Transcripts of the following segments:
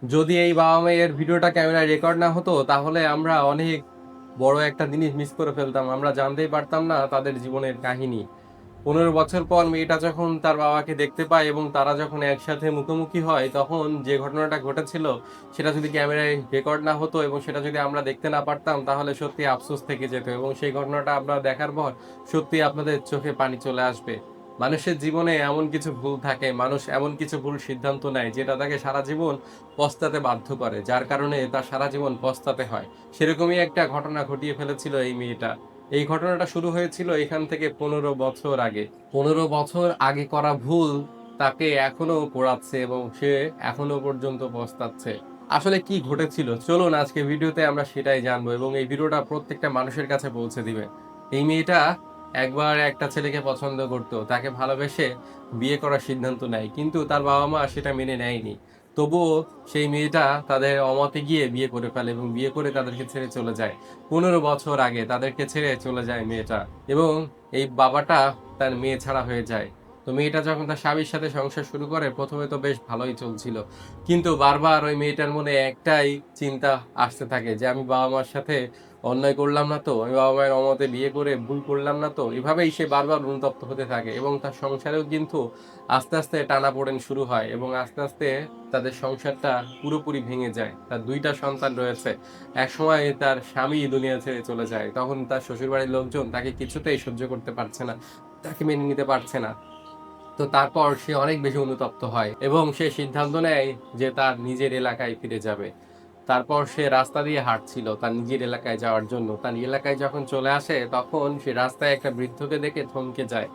যদি এই বাবা-মায়ের ভিডিওটা ক্যামেরায় রেকর্ড না হতো, তাহলে আমরা অনেক বড় একটা জিনিস মিস করে ফেলতাম। আমরা জানতেই পারতাম না তাদের জীবনের কাহিনী। ১৫ বছর পর মেয়েটা যখন তার বাবাকে দেখতে পায় এবং তারা যখন একসাথে মুখোমুখি হয়, তখন যে ঘটনাটা ঘটেছিল সেটা যদি ক্যামেরায় রেকর্ড না হতো এবং সেটা যদি আমরা দেখতে না পারতাম, তাহলে সত্যিই আফসোস থেকে যেত এবং সেই ঘটনাটা আমরা দেখার পর সত্যিই আপনাদের চোখে পানি চলে আসবে। মানুষের জীবনে এমন কিছু ভুল থাকে, মানুষ এমন কিছু ভুল সিদ্ধান্ত নেয় যেটা তাকে সারা জীবন পস্তাতে বাধ্য করে, যার কারণে তার সারা জীবন পস্তাতে হয়। সেরকমই একটা ঘটনা ঘটিয়ে ফেলেছিল এই মেয়েটা। এই ঘটনাটা শুরু হয়েছিল এখান থেকে ১৫ বছর আগে। ১৫ বছর আগে করা ভুল তাকে এখনো পোড়াচ্ছে এবং সে এখনো পর্যন্ত পস্তাচ্ছে। আসলে কি ঘটেছিল? চলুন আজকে ভিডিওতে আমরা সেটাই জানবো এবং এই ভিডিওটা প্রত্যেকটা মানুষের কাছে পৌঁছে দিবে। এই মেয়েটা একবার একটা ছেলেকে পছন্দ করত। তাকে ভালোবেসে বিয়ে করার সিদ্ধান্ত নেয়। কিন্তু তার বাবা-মা সেটা মেনে নেয়নি। তবুও সেই মেয়েটা তাদের অমতে গিয়ে বিয়ে করে ফেলে এবং বিয়ে করে তাদেরকে ছেড়ে চলে যায়। ১৫ বছর আগে তাদেরকে ছেড়ে চলে যায় মেয়েটা এবং এই বাবাটা তার মেয়ে ছাড়া হয়ে যায়। তো মেয়েটা যখন তার স্বামীর সাথে সংসার শুরু করে, ১ম এ তো বেশ ভালোই চলছিল। কিন্তু বারবার ওই মেয়েটার মনে একটাই চিন্তা আসতে থাকে যে, "আমি বাবা-মার সাথে অন্যায় করলাম না তো? আমি বাবা-মায়ের অমতে বিয়ে করে ভুল করলাম না তো?" এভাবেই সে বারবার অনুতপ্ত হতে থাকে এবং তার সংসারেও কিন্তু আস্তে, আস্তে টানাপোড়েন শুরু হয় এবং আস্তে, আস্তে তাদের সংসারটা পুরোপুরি ভেঙে যায়। তার ২ টা সন্তান রয়েছে। একসময় তার স্বামী দুনিয়া ছেড়ে চলে যায়। তখন তার শ্বশুরবাড়ির লোকজন তাকে কিছুতেই সহ্য করতে পারছে না। তাকে মেনে নিতে পারছে না। তো তারপর সে অনেক বেশি অনুতপ্ত হয় এবং সে সিদ্ধান্ত নেয় যে তার নিজের এলাকায় ফিরে যাবে। তারপর সে রাস্তা দিয়ে হাঁটছিল তার নিজের এলাকায় যাওয়ার জন্য। তার এলাকায় যখন চলে আসে তখন সে রাস্তায় একটা বৃদ্ধকে দেখে থমকে যায়।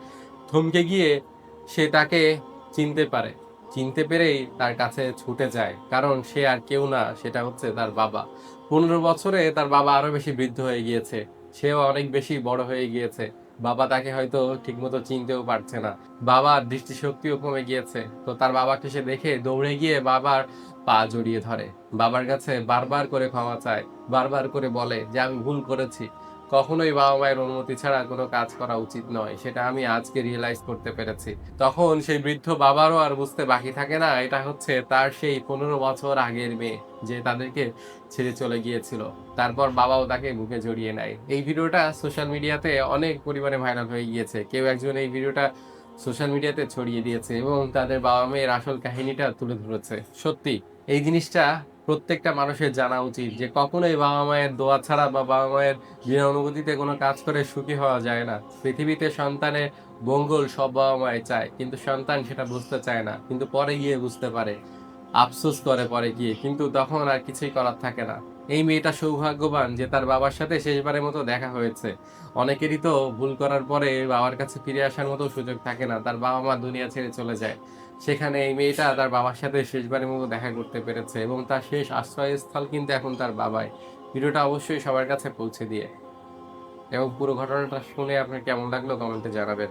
থমকে গিয়ে সে তাকে চিনতে পারে। চিনতে পেরেই তার কাছে ছুটে যায়। কারণ সে আর কেউ না, সেটা হচ্ছে তার বাবা। ১৫ বছরে তার বাবা আরো বেশি বৃদ্ধ হয়ে গিয়েছে। সেও অনেক বেশি বড় হয়ে গিয়েছে। বাবা তাকে হয়তো ঠিকমতো চিনতেও পারছে না। বাবার দৃষ্টিশক্তিও কমে গিয়েছে। তো তার বাবাকে সে দেখে দৌড়ে গিয়ে বাবার পা জড়িয়ে ধরে। বাবার কাছে বারবার করে ক্ষমা চায়। বারবার করে বলে যে, "আমি ভুল করেছি। কখনোই বাবা-মায়ের অনুমতি ছাড়া কোনো কাজ করা উচিত নয়। সেটা আমি আজকে রিয়ালাইজ করতে পেরেছি।" তখন সেই বৃদ্ধ বাবারও আর বুঝতে বাকি থাকে না, এটা হচ্ছে তার সেই ১৫ বছর আগের মেয়ে, যে তাদেরকে ছেড়ে চলে গিয়েছিল। তারপর বাবাও তাকে বুকে জড়িয়ে নেয়। এই ভিডিওটা সোশ্যাল মিডিয়াতে অনেক পরিমাণে ভাইরাল হয়ে গিয়েছে। কেউ একজন এই ভিডিওটা সোশ্যাল মিডিয়াতে ছড়িয়ে দিয়েছে এবং তাদের বাবা-মায়ের আসল কাহিনীটা তুলে ধরেছে। সত্যি এই জিনিসটা প্রত্যেকটা মানুষের জানা উচিত যে কখনোই বাবা-মায়ের দোয়া ছাড়া বা বাবা-মায়ের বিনা অনুমতিতে কোনো কাজ করে সুখী হওয়া যায় না। পৃথিবীতে সন্তানের মঙ্গল সব বাবা-মাই চায়। কিন্তু সন্তান সেটা বুঝতে চায় না। কিন্তু পরে গিয়ে বুঝতে পারে। আফসোস করে পরে গিয়ে। কিন্তু তখন আর কিছুই করার থাকে না। এই মেয়েটা সৌভাগ্যবান যে তার বাবার সাথে শেষবারের মতো দেখা হয়েছে। অনেকেরই তো ভুল করার পরে বাবার কাছে ফিরে আসার মতো সুযোগ থাকে না। তার বাবা-মা দুনিয়া ছেড়ে চলে যায়। সেখানে এই মেয়েটা তার বাবার সাথে শেষবারের মতো দেখা করতে পেরেছে এবং তার শেষ আশ্রয়স্থল কিন্তু এখন তার বাবাই। ভিডিওটা অবশ্যই সবার কাছে পৌঁছে দিয়ে এবং পুরো ঘটনাটা শুনে আপনার কেমন লাগলো কমেন্টে জানাবেন।